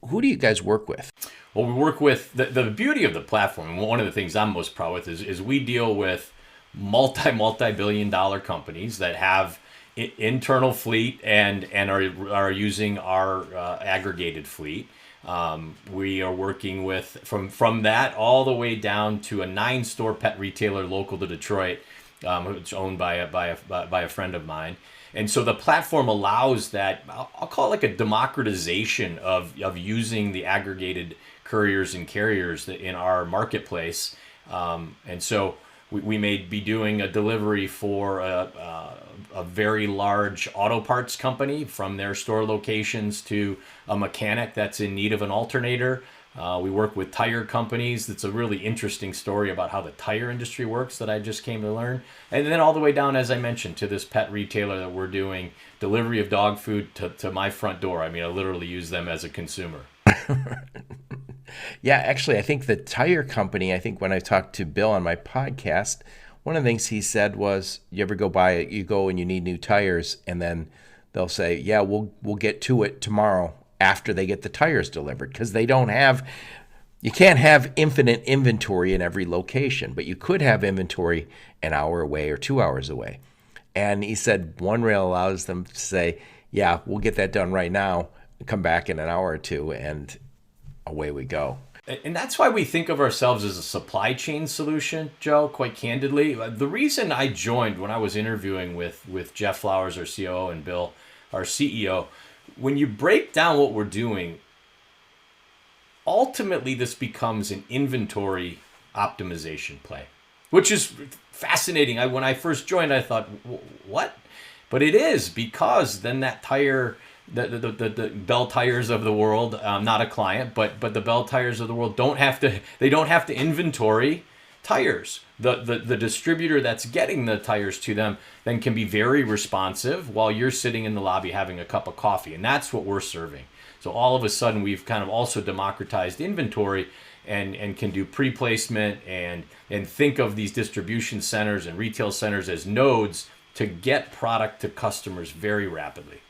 Who do you guys work with? Well, we work with the beauty of the platform. And one of the things I'm most proud with is we deal with multi billion dollar companies that have internal fleet and are using our aggregated fleet. We are working with from that all the way down to a 9 store pet retailer local to Detroit, it's owned by a friend of mine. And so the platform allows that, I'll call it like a democratization of using the aggregated couriers and carriers in our marketplace. And so we may be doing a delivery for a very large auto parts company from their store locations to a mechanic that's in need of an alternator. We work with tire companies. That's a really interesting story about how the tire industry works that I just came to learn. And then all the way down, as I mentioned, to this pet retailer that we're doing delivery of dog food to my front door. I mean, I literally use them as a consumer. Yeah, actually, I think the tire company, I think when I talked to Bill on my podcast, one of the things he said was, you ever go by it, you go and you need new tires, and then they'll say, yeah, we'll get to it tomorrow after they get the tires delivered, because they don't have, you can't have infinite inventory in every location, but you could have inventory an hour away or 2 hours away. And he said One Rail allows them to say, yeah, we'll get that done right now, come back in an hour or two, and away we go. And that's why we think of ourselves as a supply chain solution, Joe, quite candidly. The reason I joined when I was interviewing with Jeff Flowers, our COO, and Bill, our CEO, when you break down what we're doing, ultimately this becomes an inventory optimization play, which is fascinating. When I first joined, I thought, what? But it is, because then that tire, the Bell Tires of the world, not a client, but the Bell Tires of the world don't have to inventory tires. The distributor that's getting the tires to them then can be very responsive while you're sitting in the lobby having a cup of coffee, and that's what we're serving. So all of a sudden we've kind of also democratized inventory and can do pre-placement and think of these distribution centers and retail centers as nodes to get product to customers very rapidly.